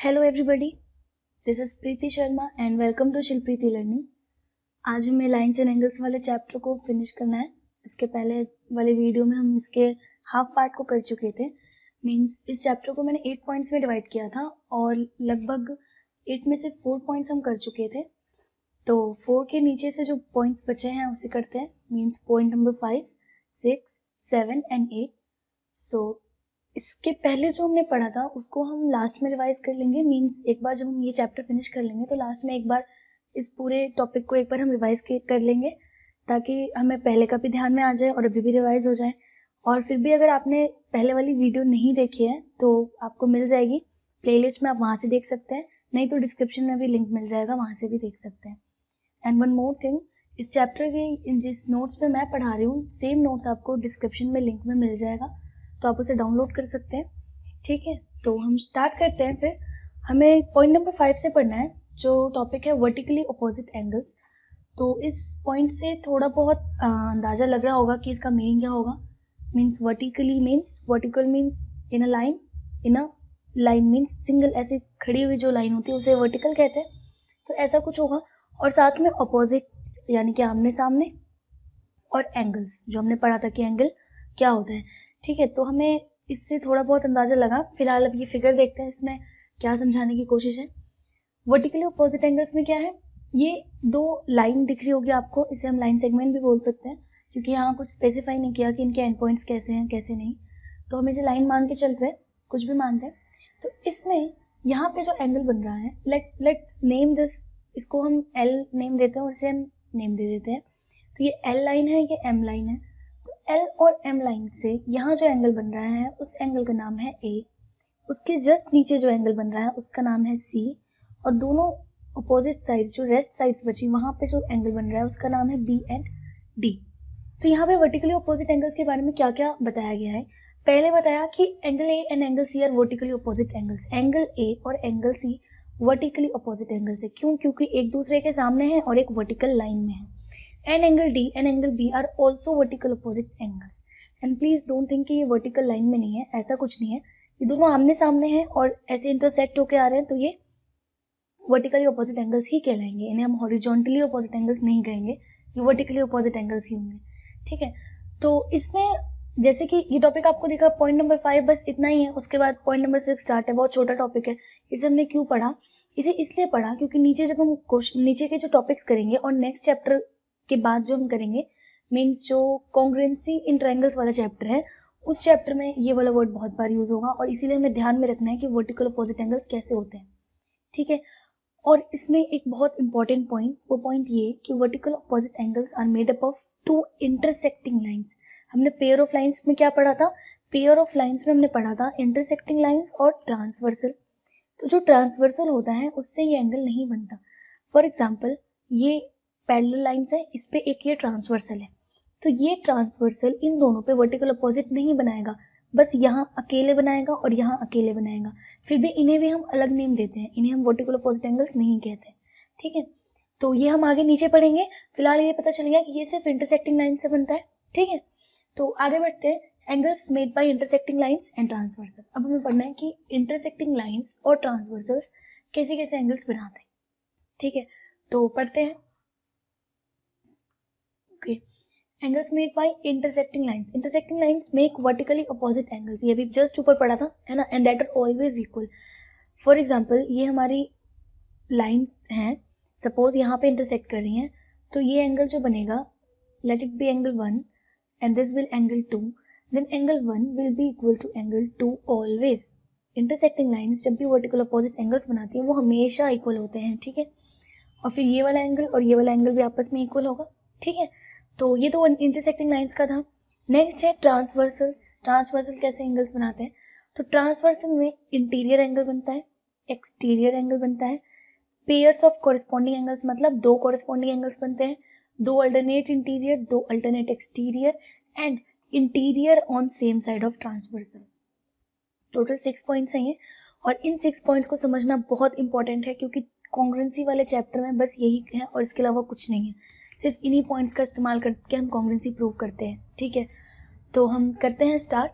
Hello everybody, this is Preeti Sharma and welcome to chill Preeti learning. आज हमें lines and angles वाले chapter को finish करना है। इसके पहले वाले वीडियो में हम इसके हाफ पार्ट को कर चुके थे। मींस इस चैप्टर को मैंने 8 पॉइंट्स में डिवाइड किया था और लगभग 8 में से 4 पॉइंट्स हम कर चुके थे। तो 4 के नीचे से जो पॉइंट्स बचे हैं उसे करते हैं। Means point number 5, 6, 7 and 8। सो इसके पहले जो हमने पढ़ा था उसको हम लास्ट में रिवाइज कर लेंगे। मींस एक बार जब हम ये चैप्टर फिनिश कर लेंगे तो लास्ट में एक बार इस पूरे टॉपिक को एक बार हम रिवाइज कर लेंगे ताकि हमें पहले का भी ध्यान में आ जाए और अभी भी रिवाइज हो जाए। और फिर भी अगर आपने पहले वाली वीडियो नहीं देखी है तो आपको मिल जाएगी प्लेलिस्ट में, आप वहाँ से देख सकते हैं, नहीं तो डिस्क्रिप्शन में भी लिंक मिल जाएगा, वहाँ से भी देख सकते हैं। एंड वन मोर थिंग, इस चैप्टर के जिस नोट्स में मैं पढ़ा रही हूँ सेम नोट्स आपको डिस्क्रिप्शन में लिंक में मिल जाएगा, तो आप उसे डाउनलोड कर सकते हैं। ठीक है, तो हम स्टार्ट करते हैं। फिर हमें पॉइंट नंबर 5 से पढ़ना है जो टॉपिक है वर्टिकली अपोजिट एंगल्स। तो इस पॉइंट से थोड़ा बहुत अंदाजा लग रहा होगा कि इसका मीनिंग क्या होगा। Means vertically means, vertical means in a line, in a line means single, ऐसे खड़ी हुई जो लाइन होती है उसे वर्टिकल कहते हैं। तो ऐसा कुछ होगा। और साथ में अपोजिट यानी कि आमने सामने, और एंगल्स जो हमने पढ़ा था कि एंगल क्या होता है। ठीक है, तो हमें इससे थोड़ा बहुत अंदाजा लगा। फिलहाल अब ये फिगर देखते हैं, इसमें क्या समझाने की कोशिश है। वर्टिकली अपोजिट एंगल्स में क्या है, ये दो लाइन दिख रही होगी आपको, इसे हम लाइन सेगमेंट भी बोल सकते हैं क्योंकि यहाँ कुछ स्पेसिफाई नहीं किया कि इनके एंड पॉइंट्स कैसे हैं कैसे नहीं, तो हम इसे लाइन मान के चल रहे हैं, कुछ भी मानते हैं। तो इसमें यहाँ पे जो एंगल बन रहा है, लेट्स नेम दिस, इसको हम एल नेम देते हैं और इसे हम नेम दे देते हैं। तो ये एल लाइन है, ये एम लाइन है। तो एल और एम लाइन से यहाँ जो एंगल बन रहा है उस एंगल का नाम है ए। उसके जस्ट नीचे जो एंगल बन रहा है उसका नाम है सी। और दोनों अपोजिट साइड्स, जो रेस्ट साइड्स बची, वहां पे जो एंगल बन रहा है उसका नाम है बी एंड डी। तो यहाँ पे वर्टिकली अपोजिट एंगल्स के बारे में क्या क्या बताया गया है। पहले बताया कि angle A and angle C are vertically opposite angles. Angle A और angle C vertically opposite angles है। क्यों? क्योंकि एक दूसरे के सामने है और एक वर्टिकल लाइन में है। And angle D and angle B are also vertical opposite angles. And please don't think कि ये vertical line में नहीं है, ऐसा कुछ नहीं है। ये दोनों आमने सामने हैं और ऐसे intersect होके आ रहे हैं, तो ये vertically opposite angles ही कहलाएंगे। इन्हें हम horizontally opposite angles नहीं कहेंगे, ये vertically opposite angles ही होंगे। ठीक है, तो इसमें जैसे कि ये टॉपिक आपको दिखा पॉइंट नंबर 5, बस इतना ही है। उसके बाद पॉइंट नंबर 6 स्टार्ट है, बहुत छोटा टॉपिक है। इसे हमने क्यों पढ़ा? इसे इसलिए पढ़ा क्योंकि नीचे जब हम नीचे के जो टॉपिक्स करेंगे और नेक्स्ट चैप्टर के बाद जो हम करेंगे, मींस जो कॉन्ग्रुएंसी इन ट्रायंगल्स वाला चैप्टर है, उस चैप्टर में ये वाला वर्ड बहुत बार यूज होगा और इसीलिए हमें ध्यान में रखना है कि वर्टिकल अपोजिट एंगल्स कैसे होते हैं। ठीक है, और इसमें एक बहुत इंपॉर्टेंट पॉइंट, वो पॉइंट ये कि vertical opposite angles are made up of two intersecting lines. हमने पेयर ऑफ लाइंस में क्या पढ़ा था? पेयर ऑफ लाइंस में हमने पढ़ा था इंटरसेक्टिंग लाइंस और ट्रांसवर्सल। तो जो ट्रांसवर्सल होता है उससे ये एंगल नहीं बनता। फॉर एग्जाम्पल, ये पैरेलल लाइंस है, इस पे एक ये ट्रांसवर्सल है, तो ये ट्रांसवर्सल इन दोनों पे वर्टिकल अपोजिट नहीं बनाएगा, बस यहाँ अकेले बनाएगा और यहाँ अकेले बनाएगा। फिर भी इन्हें भी हम अलग नेम देते हैं, इन्हें हम वर्टिकल अपोजिट एंगल्स नहीं कहते। ठीक है, तो ये हम आगे नीचे पढ़ेंगे। फिलहाल ये पता चल गया कि ये सिर्फ इंटरसेक्टिंग लाइन से बनता है। ठीक है, तो आगे बढ़ते हैं। Angles made by intersecting lines and transversal. अब हमें पढ़ना है कि इंटरसेक्टिंग लाइंस और ट्रांसवर्सल्स कैसे कैसे एंगल्स बनाते हैं। ठीक है, तो पढ़ते हैं। Okay. Angles made by intersecting lines. Intersecting lines make vertically opposite angles. ये भी just ऊपर पढ़ा था, है ना? And that are always equal. For example, ये हमारी lines हैं, suppose यहाँ पे intersect कर रही हैं, तो ये angle जो बनेगा, let it be angle 1 and this will angle 2, then angle 1 will be equal to angle 2 always. Intersecting lines जब भी vertical opposite angles बनाती हैं वो हमेशा equal होते हैं। ठीक है, और फिर ये वाला एंगल और ये वाला एंगल भी आपस में इक्वल होगा। ठीक है, तो ये तो इंटरसेक्टिंग लाइंस का था। नेक्स्ट है ट्रांसवर्सल्स। ट्रांसवर्सल कैसे एंगल्स बनाते हैं? तो ट्रांसवर्सल में इंटीरियर एंगल बनता है, एक्सटीरियर एंगल बनता है, पेयर्स ऑफ कोरिस्पॉन्डिंग एंगल्स, मतलब दो कोरिस्पॉन्डिंग एंगल्स बनते हैं, दो अल्टरनेट इंटीरियर, दो alternate exterior, and interior on same side of transversal. Total 6 points हैं ये, और इन 6 पॉइंट्स को समझना बहुत इंपॉर्टेंट है क्योंकि कॉन्ग्रुएंसी वाले चैप्टर में बस यही है और इसके अलावा कुछ नहीं है। सिर्फ इन्हीं पॉइंट्स का इस्तेमाल करके हम कॉन्ग्रुएंसी प्रूव करते हैं। ठीक है, तो हम करते हैं स्टार्ट।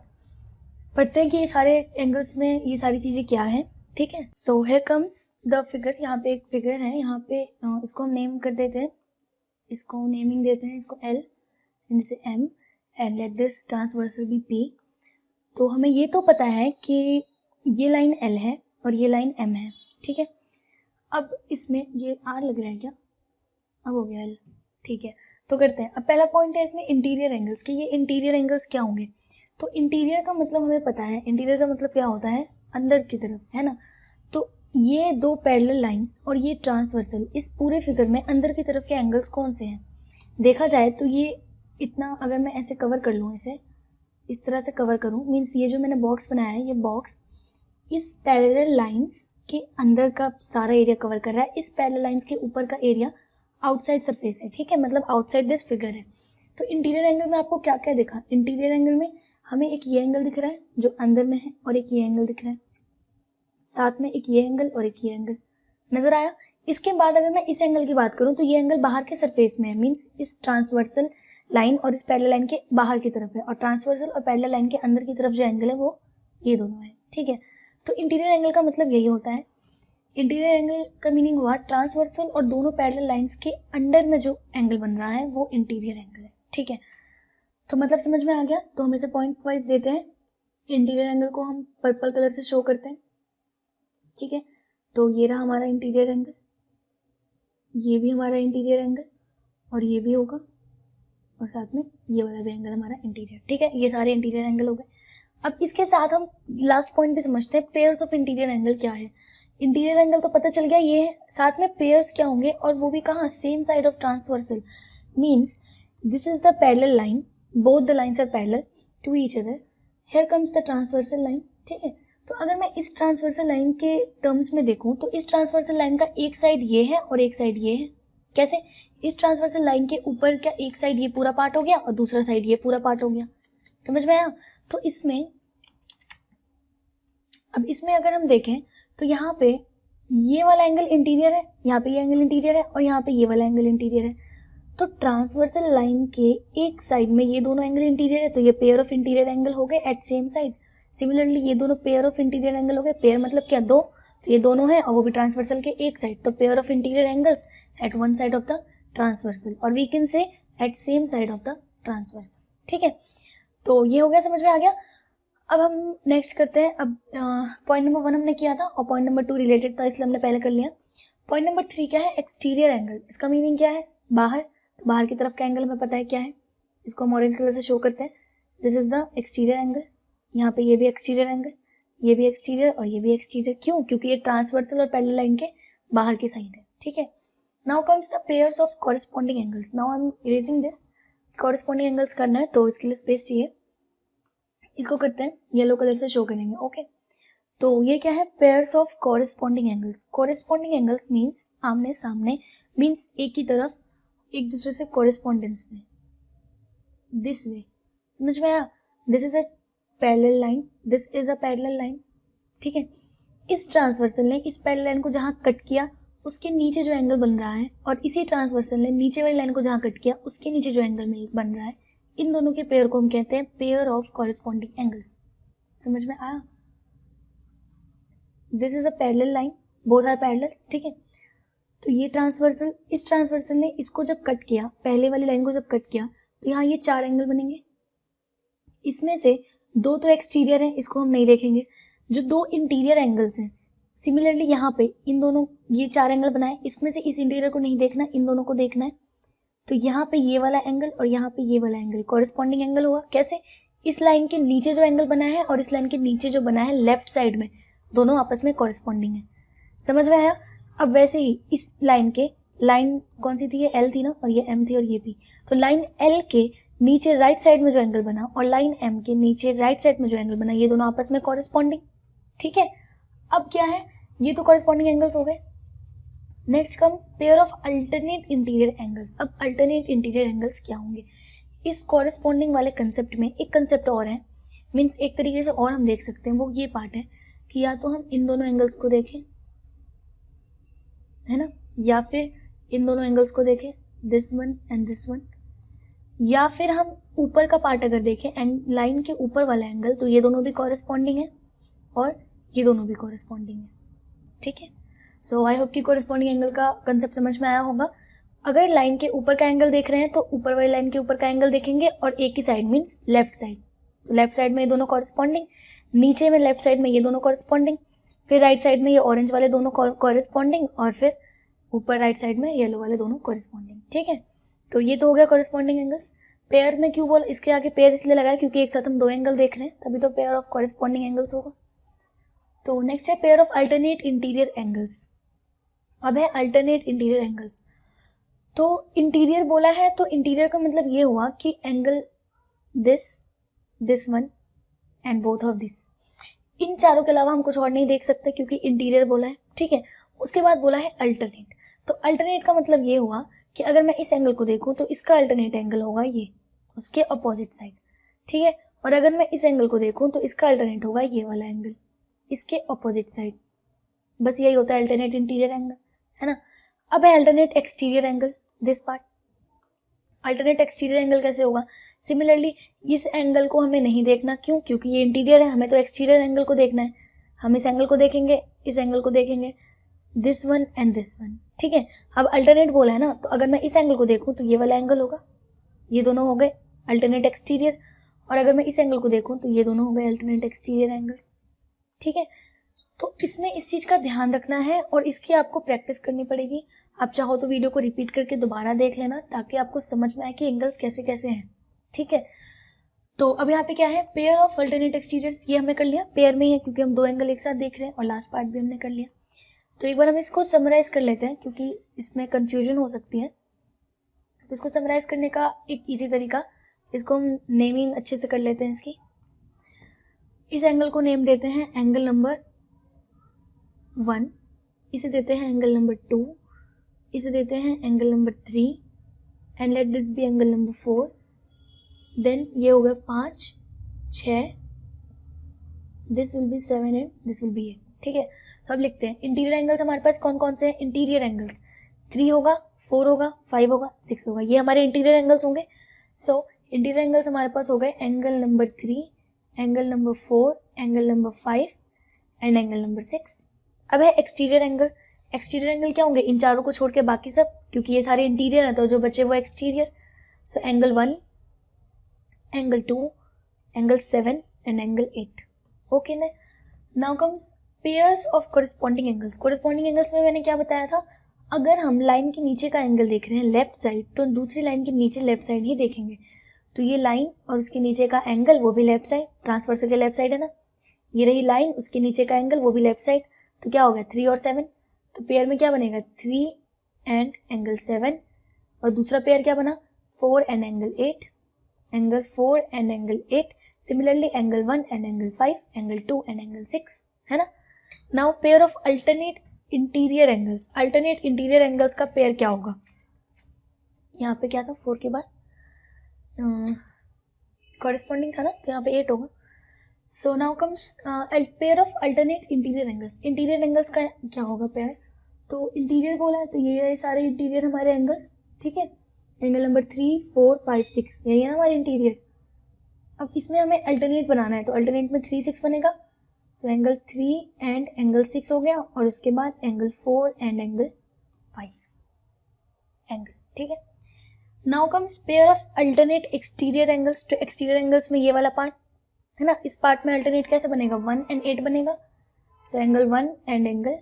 पढ़ते हैं कि ये सारे एंगल्स में ये सारी चीजें क्या हैं। ठीक है। So here comes the figure, यहाँ पे एक फिगर है, यहाँ पे इसको हम नेम कर देते हैं, इसको नेमिंग देते हैं, इसको L एंड इसे M and let this transversal be P। तो हमें ये तो पता है कि ये लाइन L है और ये लाइन M है, ठीक है। अब इसमें ये R लग रहा है क्या, अब हो गया L, ठीक है। तो करते हैं, अब पहला पॉइंट है इसमें इंटीरियर एंगल्स के, ये इंटीरियर एंगल्स क्या होंगे। तो इंटीरियर का मतलब हमें पता है, इंटीरियर का मतलब क्या होता है, अंदर की तरफ, है ना। तो ये दो पैरेलल लाइंस और ये ट्रांसवर्सल, इस पूरे फिगर में अंदर की तरफ के एंगल्स कौन से हैं। देखा जाए तो ये इतना, अगर मैं ऐसे कवर कर लूँ, इसे इस तरह से कवर करूँ, मीन्स ये जो मैंने बॉक्स बनाया है, ये बॉक्स इस पैरेलल लाइंस के अंदर का सारा एरिया कवर कर रहा है, इस पैरेलल लाइंस के ऊपर का एरिया आउटसाइड सरफेस है, ठीक है, मतलब आउटसाइड दिस फिगर है। तो इंटीरियर एंगल में आपको क्या क्या दिखा, इंटीरियर एंगल में हमें एक ये एंगल दिख रहा है जो अंदर में है और एक ये एंगल दिख रहा है, साथ में एक ये एंगल और एक ये एंगल नजर आया। इसके बाद अगर मैं इस एंगल की बात करूं तो ये एंगल बाहर के सरफेस में है, मींस इस ट्रांसवर्सल लाइन और इस पैरेलल लाइन के बाहर की तरफ है, और ट्रांसवर्सल और पैरेलल लाइन के अंदर की तरफ जो एंगल है वो ये दोनों है, ठीक है। तो इंटीरियर एंगल का मतलब यही होता है, इंटीरियर एंगल का मीनिंग हुआ ट्रांसवर्सल और दोनों पैरेलल लाइंस के अंडर में जो एंगल बन रहा है वो इंटीरियर एंगल है, ठीक है। तो मतलब समझ में आ गया। तो हम इसे पॉइंट वाइज देते हैं, इंटीरियर एंगल को हम पर्पल कलर से शो करते हैं, ठीक है। तो ये रहा हमारा इंटीरियर एंगल, ये भी हमारा इंटीरियर एंगल और ये भी होगा, और साथ में ये वाला भी एंगल हमारा इंटीरियर, ठीक है। ये सारे इंटीरियर एंगल हो गए। अब इसके साथ हम लास्ट पॉइंट भी समझते हैं, पेयर्स ऑफ इंटीरियर एंगल क्या है। इंटीरियर एंगल तो पता चल गया ये है, साथ में पेयर्स क्या होंगे, और वो भी कहाँ, same side of transversal, means this is the parallel line, both the lines are parallel to each other, here comes the transversal line, ठीक है। तो अगर मैं इस ट्रांसवर्सल लाइन के टर्म्स में देखूं तो इस ट्रांसवर्सल लाइन का एक साइड ये है और एक साइड ये है, कैसे, इस ट्रांसवर्सल लाइन के ऊपर का एक साइड ये पूरा पार्ट हो गया और दूसरा साइड ये पूरा पार्ट हो गया, समझ में आया। तो इसमें, अब इसमें अगर हम देखें तो यहाँ पे ये वाला एंगल इंटीरियर है, यहाँ पे ये एंगल इंटीरियर है और यहाँ पे ये वाला एंगल इंटीरियर है। तो ट्रांसवर्सल लाइन के एक साइड में ये दोनों एंगल इंटीरियर है, तो ये पेयर ऑफ इंटीरियर एंगल हो गए एट सेम साइड। सिमिलरली ये दोनों पेयर ऑफ इंटीरियर एंगल हो गए, पेयर मतलब क्या, दो, तो ये दोनों है और वो भी ट्रांसवर्सल के एक साइड, तो pair of interior angles at one side of the transversal, और we can say at same side of the transversal, ठीक है। तो ये हो गया, समझ में आ गया। अब हम नेक्स्ट करते हैं, अब पॉइंट नंबर 1 हमने किया था और पॉइंट नंबर 2 रिलेटेड था, इसलिए हमने पहले कर लिया। पॉइंट नंबर 3 क्या है, एक्सटीरियर एंगल, इसका मीनिंग क्या है, बाहर, तो बाहर की तरफ का एंगल हमें पता है क्या है, इसको हम ऑरेंज कलर से शो करते हैं, this is the exterior angle. यहाँ पे ये भी एक्सटीरियर एंगल, ये भी एक्सटीरियर और ये भी एक्सटीरियर, क्यों, क्योंकि ये ट्रांसवर्सल और पैरेलल लाइन के बाहर की साइड है, ठीक है। Now comes the pairs of corresponding angles, now I am erasing this, corresponding angles करना है तो इसके लिए स्पेस चाहिए, इसको करते हैं येलो कलर से शो करेंगे, ओके। तो ये क्या है, pairs of corresponding angles. Corresponding angles means आमने सामने, मींस एक ही तरफ, एक दूसरे से कॉरेस्पॉन्डेंस में, दिस वे, समझ में आया। This is a parallel line, this is a parallel line, ठीक है। इस ट्रांसवर्सल ने इस पैरेलल लाइन को जहां कट किया उसके नीचे जो एंगल बन रहा है, और इसी ट्रांसवर्सल ने नीचे वाली लाइन को जहां कट किया उसके नीचे जो एंगल बन रहा है, इन दोनों के पेयर को हम कहते हैं पेयर ऑफ कॉरेस्पॉन्डिंग एंगल, समझ में आया। This is a parallel line, both are parallels, ठीक है। तो ये ट्रांसवर्सल, इस ट्रांसवर्सल ने इसको जब कट किया, पहले वाली लाइन को जब कट किया, तो यहाँ ये 4 एंगल बनेंगे, इसमें से 2 तो एक्सटीरियर है, इसको हम नहीं देखेंगे, जो 2 इंटीरियर एंगल्स हैं, सिमिलरली यहाँ पे इन दोनों, ये 4 एंगल बनाए, इसमें से इस इंटीरियर को नहीं देखना, इन दोनों को देखना है। तो यहाँ पे ये वाला एंगल और यहाँ पे ये वाला एंगल कॉरेस्पॉन्डिंग एंगल हुआ, कैसे, इस लाइन के नीचे जो एंगल बना है और इस लाइन के नीचे जो बना है लेफ्ट साइड में, दोनों आपस में कॉरेस्पॉन्डिंग है, समझ में आया। अब वैसे ही इस लाइन के, लाइन कौन सी थी, ये एल थी ना, और ये एम थी और ये पी, तो लाइन एल के नीचे राइट साइड में जो एंगल बना और लाइन एम के नीचे राइट साइड में जो एंगल बना, ये दोनों आपस में कॉरेस्पॉन्डिंग, ठीक है। अब क्या है, ये तो कॉरेस्पॉन्डिंग एंगल्स हो गए। Next comes pair of alternate interior angles. अब अल्टरनेट इंटीरियर एंगल्स क्या होंगे, इस कॉरेस्पॉन्डिंग वाले कंसेप्ट में एक कंसेप्ट और है, मींस एक तरीके से और हम देख सकते हैं, वो ये पार्ट है कि या तो हम इन दोनों एंगल्स को देखें, है ना, या फिर इन दोनों एंगल्स को देखें, this one and this one, या फिर हम ऊपर का पार्ट अगर देखें एंड लाइन के ऊपर वाला एंगल, तो ये दोनों भी कॉरेस्पॉन्डिंग है और ये दोनों भी कॉरेस्पॉन्डिंग है, ठीक है। सो आई होप कि कोरिस्पॉन्डिंग एंगल का कंसेप्ट समझ में आया होगा। अगर लाइन के ऊपर का एंगल देख रहे हैं तो ऊपर वाली लाइन के ऊपर का एंगल देखेंगे और एक ही साइड मीन्स लेफ्ट साइड, तो लेफ्ट साइड में ये दोनों कॉरेस्पॉन्डिंग, नीचे में लेफ्ट साइड में ये दोनों कॉरेस्पॉन्डिंग, फिर राइट साइड में ये ऑरेंज वाले दोनों कॉरेस्पॉन्डिंग और फिर ऊपर राइट साइड में येलो वाले दोनों कॉरेस्पॉन्डिंग। ठीक है, तो ये तो हो गया कॉरेस्पॉन्डिंग एंगल्स। पेयर में क्यों बोल, इसके आगे पेयर इसलिए लगाया क्योंकि एक साथ हम दो एंगल देख रहे हैं, तभी तो पेयर ऑफ कॉरेस्पॉन्डिंग एंगल्स होगा। तो नेक्स्ट है pair of alternate interior angles. अब है अल्टरनेट इंटीरियर एंगल्स। तो इंटीरियर बोला है तो इंटीरियर का मतलब ये हुआ कि angle this one and both of this, इन चारों के अलावा हम कुछ और नहीं देख सकते क्योंकि इंटीरियर बोला है। ठीक है, उसके बाद बोला है अल्टरनेट। तो अल्टरनेट का मतलब ये हुआ कि अगर मैं इस एंगल को देखूं तो इसका अल्टरनेट एंगल होगा ये, उसके अपोजिट साइड। ठीक है, और अगर मैं इस एंगल को देखूं तो इसका अल्टरनेट होगा ये वाला एंगल, इसके अपोजिट साइड। बस यही होता है अल्टरनेट इंटीरियर एंगल, है ना। अब है alternate exterior angle, this part. Alternate exterior angle कैसे होगा? सिमिलरली इस एंगल को हमें नहीं देखना, क्यों? क्योंकि ये इंटीरियर है, हमें तो एक्सटीरियर एंगल को देखना है। हम इस एंगल को देखेंगे, इस एंगल को देखेंगे, this one and this one. ठीक है, अब अल्टरनेट बोला है ना, तो अगर मैं इस एंगल को देखूं तो ये वाला एंगल होगा, ये दोनों हो गए अल्टरनेट एक्सटीरियर, और अगर मैं इस एंगल को देखूं तो ये दोनों हो गए अल्टरनेट एक्सटीरियर एंगल्स। ठीक है, तो इसमें इस चीज का ध्यान रखना है और इसकी आपको प्रैक्टिस करनी पड़ेगी। आप चाहो तो वीडियो को रिपीट करके दोबारा देख लेना ताकि आपको समझ में आए कि एंगल्स कैसे कैसे हैं। ठीक है, तो अब यहाँ पे क्या है, पेयर ऑफ अल्टरनेट एक्सटीरियर्स, ये हमने कर लिया, पेयर में ही है क्योंकि हम दो एंगल एक साथ देख रहे हैं, और लास्ट पार्ट भी हमने कर लिया। तो एक बार हम इसको समराइज कर लेते हैं क्योंकि इसमें कंफ्यूजन हो सकती है। तो इसको समराइज करने का एक इजी तरीका, इसको हम नेमिंग अच्छे से कर लेते हैं इसकी। इस एंगल को नेम देते हैं एंगल नंबर 1, इसे देते हैं एंगल नंबर 2, इसे देते हैं angle number 3, and let this be angle number 4। देन ये हो गया 5, 6, this will be 7 and this will be 8। ठीक है, तो अब लिखते हैं इंटीरियर एंगल्स हमारे पास कौन कौन से हैं। इंटीरियर एंगल्स 3 होगा, 4 होगा, 5 होगा, 6 होगा, ये हमारे इंटीरियर एंगल्स होंगे। सो इंटीरियर एंगल्स हमारे पास हो गए angle number 3, angle number 4, angle number 5 and angle number 6। अब है एक्सटीरियर एंगल। एक्सटीरियर एंगल क्या होंगे, इन चारों को छोड़ के बाकी सब, क्योंकि ये सारे इंटीरियर है तो जो बचे वो exterior. So angle 1, angle 2, angle 7 and angle 8। Okay ना, now comes pairs of corresponding angles. Corresponding angles में मैंने क्या बताया था, अगर हम लाइन के नीचे का एंगल देख रहे हैं लेफ्ट साइड, तो दूसरी लाइन के नीचे लेफ्ट साइड ही देखेंगे। तो ये लाइन और उसके नीचे का एंगल वो भी लेफ्ट साइड, ट्रांसवर्सल के लेफ्ट साइड है ना। ये रही लाइन, उसके नीचे का एंगल वो भी लेफ्ट साइड, तो क्या हो गया 3 और 7। तो पेयर में क्या बनेगा 3 एंड एंगल 7, और दूसरा पेयर क्या बना 4 and angle 8, angle 4 and angle 8। Similarly angle 1 and angle 5, angle 2 and angle 6, है ना। Now pair of alternate interior angles. Alternate interior angles का पेयर क्या होगा, यहाँ पे क्या था 4 के बाद कॉरेस्पॉन्डिंग था ना, तो यहाँ पे 8 होगा। So now comes pair of alternate interior angles. Interior angles का क्या होगा पेयर, तो इंटीरियर बोला है तो ये सारे इंटीरियर हमारे एंगल्स। ठीक है, एंगल नंबर 3, 4, 5, 6 यही है हमारे इंटीरियर। अब इसमें हमें अल्टरनेट बनाना है, तो अल्टरनेट में 3, 6 बनेगा। सो एंगल 3 एंड एंगल 6 हो गया, और उसके बाद एंगल 4 एंड एंगल 5 एंगल। ठीक है, now comes pair of alternate exterior angles. तो एक्सटीरियर एंगल्स में ये वाला पार्ट है ना, इस पार्ट में अल्टरनेट कैसे बनेगा 1 एंड 8 बनेगा। सो एंगल 1 एंड एंगल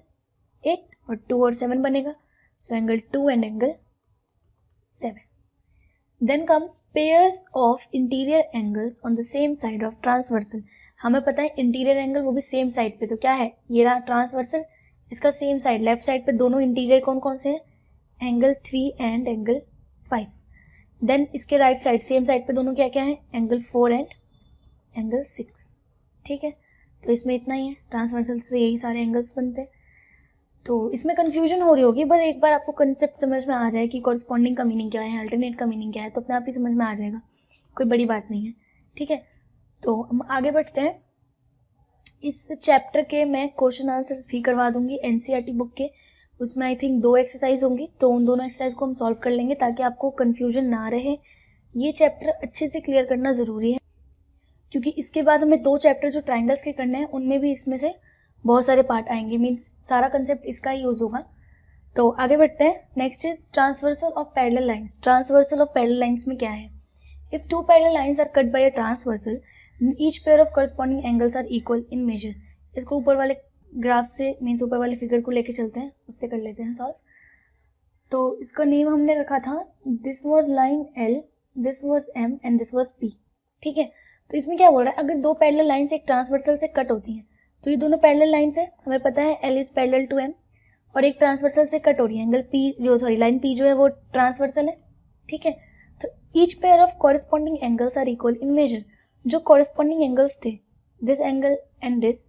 8, और 2 और 7 बनेगा। So angle 2 and angle 7। Then comes pairs of interior angles on the same side of transversal. हमें पता है इंटीरियर एंगल वो भी सेम साइड पे, तो क्या है ये रहा ट्रांसवर्सल, इसका सेम साइड लेफ्ट साइड पे दोनों इंटीरियर कौन कौन से हैं, एंगल 3 एंड एंगल 5। देन इसके राइट साइड सेम साइड पे दोनों क्या क्या है, एंगल 4 एंड एंगल 6। ठीक है, तो इसमें इतना ही है, ट्रांसवर्सल से यही सारे एंगल्स बनते हैं। तो इसमें कंफ्यूजन हो रही होगी, पर एक बार आपको कंसेप्ट समझ में आ जाए कि कॉरेस्पॉन्डिंग का मीनिंग क्या है, अल्टरनेट का मीनिंग क्या है, तो अपने आप ही समझ में आ जाएगा, कोई बड़ी बात नहीं है। ठीक है, तो हम आगे बढ़ते हैं। इस चैप्टर के मैं क्वेश्चन आंसर्स भी करवा दूंगी एनसीईआरटी बुक के, उसमें आई थिंक 2 एक्सरसाइज होंगी, तो उन दोनों एक्सरसाइज को हम सॉल्व कर लेंगे ताकि आपको कंफ्यूजन ना रहे। ये चैप्टर अच्छे से क्लियर करना जरूरी है, क्योंकि इसके बाद हमें 2 चैप्टर जो ट्राइंगल्स के करने हैं उनमें भी इसमें से बहुत सारे पार्ट आएंगे, मीन्स सारा कंसेप्ट इसका ही यूज होगा। तो आगे बढ़ते हैं। Next is transversal of parallel lines. Transversal of parallel lines में क्या है? If two parallel lines are cut by a transversal, each pair of corresponding angles are equal in measure. इसको ऊपर वाले ग्राफ से, मीन्स ऊपर वाले फिगर को लेके चलते हैं, उससे कर लेते हैं सॉल्व। तो इसका नेम हमने रखा था, this was line L, this was M and this was P। ठीक है, तो इसमें क्या बोल रहा है, अगर दो पैरेलल लाइंस एक ट्रांसवर्सल से कट होती हैं, तो ये दोनों पैरेलल लाइंस है, हमें पता है L is parallel to M, और एक ट्रांसवर्सल से कट हो रही है, एंगल P जो सॉरी लाइन P जो है वो ट्रांसवर्सल है। ठीक है, तो each pair of corresponding angles are equal in measure. जो कॉरेस्पॉन्डिंग एंगल्स थे, this angle and this,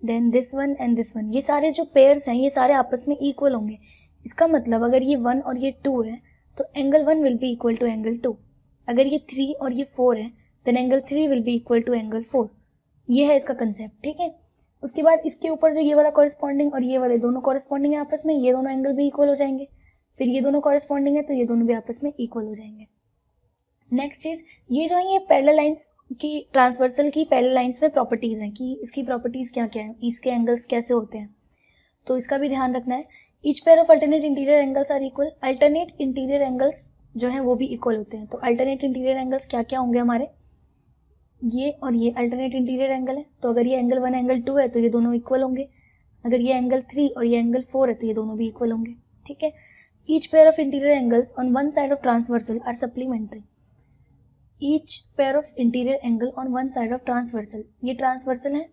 then this one and this one, ये सारे जो पेयर्स हैं ये सारे आपस में इक्वल होंगे। इसका मतलब अगर ये 1 और ये 2 है तो angle 1 will be equal to angle 2। अगर ये 3 और ये 4 है then angle 3 will be equal to angle 4। ये है इसका कंसेप्ट। ठीक है, उसके बाद इसके ऊपर जो ये वाला कॉरेस्पॉन्डिंग और ये वाले दोनों कॉरेस्पॉन्डिंग है आपस में, ये दोनों एंगल भी इक्वल हो जाएंगे। फिर ये दोनों कॉरेस्पॉन्डिंग है तो ये दोनों भी आपस में इक्वल हो जाएंगे। नेक्स्ट चीज, ये जो है ये पैरेलल लाइंस की, ट्रांसवर्सल की पैरेलल लाइंस में प्रॉपर्टीज हैं कि इसकी प्रॉपर्टीज क्या क्या है, इसके एंगल्स कैसे होते हैं, तो इसका भी ध्यान रखना है। Each pair of alternate interior angles are equal. Alternate interior angles जो है वो भी इक्वल होते हैं। तो अल्टरनेट इंटीरियर एंगल्स क्या क्या होंगे हमारे, ये और ये अल्टरनेट इंटीरियर एंगल है, तो अगर ये एंगल 1 एंगल 2 है तो ये दोनों इक्वल होंगे। अगर ये एंगल 3 और ये एंगल 4 है तो ये दोनों भी इक्वल होंगे। ठीक है, each pair of interior angles on one side of transversal are supplementary. Each pair of interior angle on one side of transversal, ये ट्रांसवर्सल है,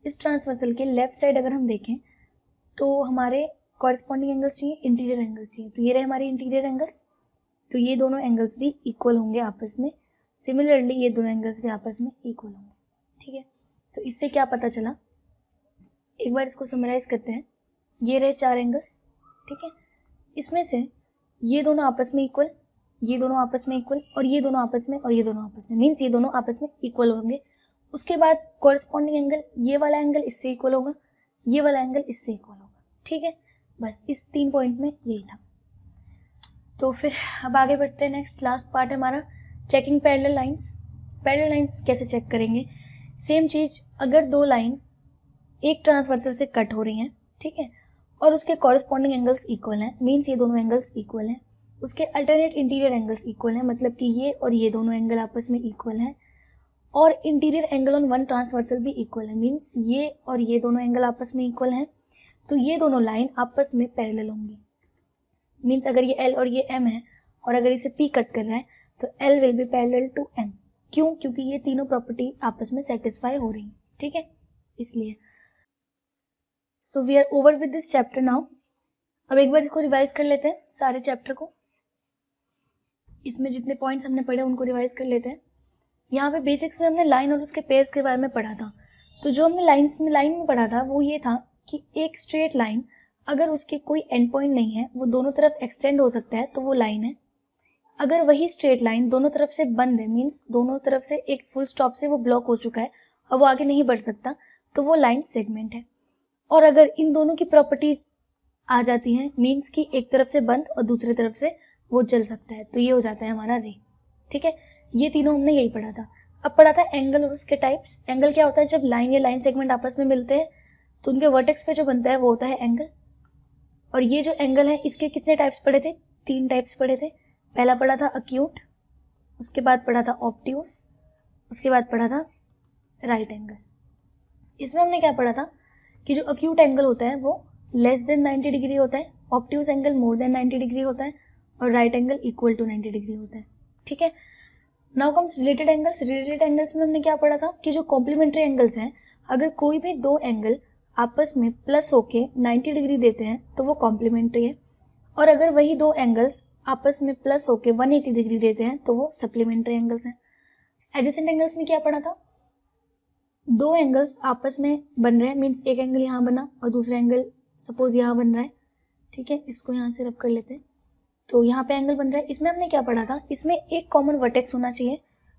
इस ट्रांसवर्सल के लेफ्ट साइड अगर हम देखें तो हमारे कॉरेस्पॉन्डिंग एंगल्स चाहिए, इंटीरियर एंगल्स चाहिए, तो ये रहे हमारे इंटीरियर एंगल्स, तो ये दोनों एंगल्स भी इक्वल होंगे आपस में। सिमिलरली ये दोनों एंगल्स भी आपस में इक्वल होंगे। ठीक है, तो इससे क्या पता चला, एक बार इसको समराइज करते हैं। ये रहे 4 एंगल्स। ठीक है, इसमें से ये दोनों आपस में इक्वल, ये दोनों आपस में इक्वल, और ये दोनों आपस में, और ये दोनों आपस में, मीन्स ये दोनों आपस में इक्वल होंगे। उसके बाद कॉरेस्पॉन्डिंग एंगल, ये वाला एंगल इससे इक्वल होगा, ये वाला एंगल इससे इक्वल होगा। ठीक है, बस इस 3 पॉइंट में यही था। तो फिर अब आगे बढ़ते हैं। नेक्स्ट लास्ट पार्ट है हमारा checking parallel lines. Parallel lines कैसे चेक करेंगे, सेम चीज, अगर दो लाइन एक ट्रांसवर्सल से कट हो रही हैं, ठीक है, और उसके कॉरेस्पॉन्डिंग एंगल्स इक्वल हैं, मीन्स ये दोनों एंगल्स इक्वल हैं, उसके अल्टरनेट इंटीरियर एंगल्स इक्वल हैं, मतलब कि ये और ये दोनों एंगल आपस में इक्वल हैं, और interior angle on one transversal भी इक्वल है, मीन्स ये और ये दोनों एंगल आपस में इक्वल हैं, तो ये दोनों लाइन आपस में पैरेलल होंगी। मीन्स अगर ये L और ये M है और अगर इसे P कट कर रहा है तो L will be parallel to M। क्यों? क्योंकि ये तीनों प्रॉपर्टी आपस में सेटिस्फाई हो रही है। ठीक है, इसलिए। So we are over with this chapter now. अब एक बार इसको रिवाइज कर लेते हैं सारे चैप्टर को। इसमें जितने पॉइंट्स हमने पढ़े उनको रिवाइज कर लेते हैं। यहाँ पे बेसिक्स में हमने लाइन और उसके पेयर्स के बारे में पढ़ा था। तो जो हमने लाइन में पढ़ा था वो ये था कि एक स्ट्रेट लाइन अगर उसके कोई एंड पॉइंट नहीं है, वो दोनों तरफ एक्सटेंड हो सकता है, तो वो लाइन है। अगर वही स्ट्रेट लाइन दोनों तरफ से बंद है, मीन्स दोनों तरफ से एक फुल स्टॉप से वो ब्लॉक हो चुका है और वो आगे नहीं बढ़ सकता, तो वो लाइन सेगमेंट है। और अगर इन दोनों की प्रॉपर्टीज आ जाती हैं, मीन्स कि एक तरफ से बंद और दूसरी तरफ से वो चल सकता है, तो ये हो जाता है हमारा रे। ठीक है, ये तीनों हमने यही पढ़ा था। अब पढ़ा था एंगल और उसके टाइप्स। एंगल क्या होता है, जब लाइन या लाइन सेगमेंट आपस में मिलते हैं तो उनके वर्टेक्स पे जो बनता है वो होता है एंगल। और ये जो एंगल है इसके कितने टाइप्स पढ़े थे, 3 टाइप्स पढ़े थे। पहला पढ़ा था अक्यूट, उसके बाद पढ़ा था ऑब्ट्यूस, उसके बाद पढ़ा था राइट एंगल। इसमें हमने क्या पढ़ा था कि जो अक्यूट एंगल होता है वो लेस देन 90 डिग्री होता है, obtuse angle more than 90 degree होता है, और right angle equal to 90 degree होता है। ठीक है, now comes related angles. Related angles में हमने क्या पढ़ा था कि जो कॉम्प्लीमेंट्री एंगल्स हैं, अगर कोई भी दो एंगल आपस में प्लस होके 90 डिग्री देते हैं तो वो कॉम्प्लीमेंट्री है, और अगर वही दो एंगल्स आपस में प्लस होके 180 डिग्री देते हैं तो वो सप्लीमेंट्री एंगल्स हैं। एडजेसेंट एंगल्स में क्या पढ़ा था, दो एंगल्स आपस में बन रहे हैं, मीन्स एक एंगल यहाँ बना और दूसरा एंगल सपोज यहाँ बन रहा है। ठीक है, इसको यहाँ से रब कर लेते हैं, तो यहाँ पे एंगल बन रहा है। इसमें हमने क्या पढ़ा था, इसमें एक कॉमन वर्टेक्स होना चाहिए,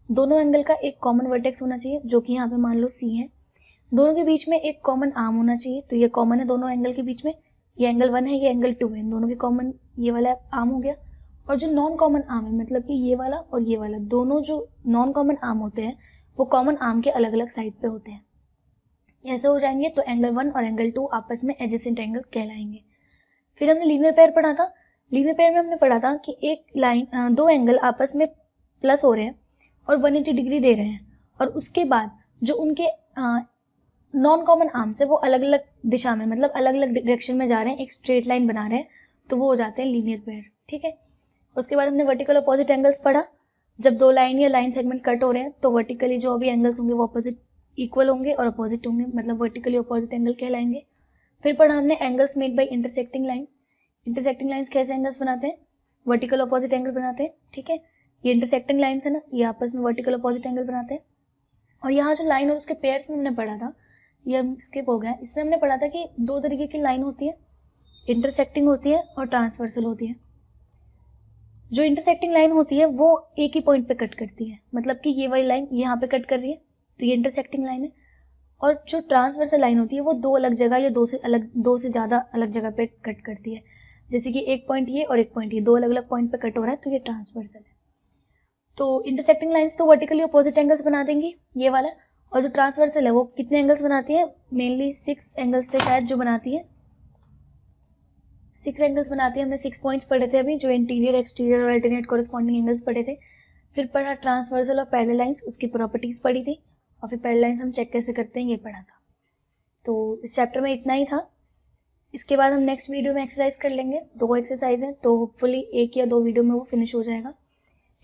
दोनों एंगल का एक कॉमन वर्टेक्स होना चाहिए, जो कि यहाँ पे मान लो C है। दोनों के बीच में एक कॉमन आर्म होना चाहिए, तो ये कॉमन है दोनों एंगल के बीच में, ये एंगल 1 है, ये एंगल 2 है, इन दोनों के कॉमन ये वाला आर्म हो गया। और जो नॉन कॉमन आर्म है, मतलब कि ये वाला और ये वाला, दोनों जो नॉन कॉमन आर्म होते हैं वो कॉमन आर्म के अलग अलग साइड पे होते हैं। ऐसे हो जाएंगे तो एंगल 1 और एंगल 2 आपस में एडजेसेंट एंगल कहलाएंगे। फिर हमने लीनियर पेयर पढ़ा था। लीनियर पेयर में हमने पढ़ा था कि एक लाइन दो एंगल आपस में प्लस हो रहे हैं और 180 डिग्री दे रहे हैं, और उसके बाद जो उनके नॉन कॉमन आर्म्स है वो अलग अलग दिशा में, मतलब अलग अलग डायरेक्शन में जा रहे हैं, एक स्ट्रेट लाइन बना रहे हैं, तो वो हो जाते हैं लीनियर पेयर। ठीक है, उसके बाद हमने वर्टिकल अपोजिट एंगल्स पढ़ा। जब दो लाइन या लाइन सेगमेंट कट हो रहे हैं तो वर्टिकली जो भी एंगल्स होंगे वो अपोजिट इक्वल होंगे और अपोजिट होंगे, मतलब वर्टिकली अपोजिट एंगल कहलाएंगे। फिर पढ़ा हमने angles made by intersecting lines. Intersecting lines कैसे एंगल्स बनाते हैं? वर्टिकल अपोजिट एंगल बनाते हैं। ठीक है, ये इंटरसेक्टिंग लाइंस है ना, ये आपस में वर्टिकल अपोजिट एंगल बनाते हैं। और यहाँ जो लाइन और उसके पेयर्स में हमने पढ़ा था, ये स्किप हो गया, इसमें हमने पढ़ा था कि दो तरीके की लाइन होती है, इंटरसेक्टिंग होती है और ट्रांसवर्सल होती है। जो इंटरसेक्टिंग लाइन होती है वो एक ही पॉइंट पे कट करती है, मतलब कि ये वाली लाइन यहाँ पे कट कर रही है तो ये इंटरसेक्टिंग लाइन है। और जो ट्रांसवर्सल लाइन होती है वो दो अलग जगह या दो से ज्यादा अलग जगह पे कट करती है, जैसे कि एक पॉइंट ये और एक पॉइंट ये, दो अलग अलग पॉइंट पे कट हो रहा है तो ये ट्रांसवर्सल है। तो इंटरसेक्टिंग लाइंस तो वर्टिकली अपोजिट एंगल्स बना देंगी ये वाला, और जो ट्रांसवर्सल है वो कितने एंगल्स बनाती है? मेनली 6 एंगल्स थे शायद जो बनाती है, 6 एंगल्स बनाती है। हमने 6 पॉइंट्स पढ़े थे अभी, जो इंटीरियर, एक्सटीरियर और अल्टरनेट कॉरेस्पॉन्डिंग एंगल्स पढ़े थे। फिर पढ़ा ट्रांसवर्सल और पैरेलल लाइंस, उसकी प्रॉपर्टीज पढ़ी थी, और फिर पैरेलल लाइंस हम चेक कैसे करते हैं ये पढ़ा था। तो इस चैप्टर में इतना ही था। इसके बाद हम नेक्स्ट वीडियो में एक्सरसाइज कर लेंगे, 2 एक्सरसाइज हैं, तो होपफुली 1 या 2 वीडियो में वो फिनिश हो जाएगा।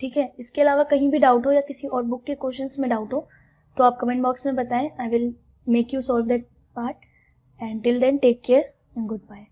ठीक है, इसके अलावा कहीं भी डाउट हो या किसी और बुक के क्वेश्चंस में डाउट हो तो आप कमेंट बॉक्स में बताएं, I will make you solve that part, and till then take care and good bye.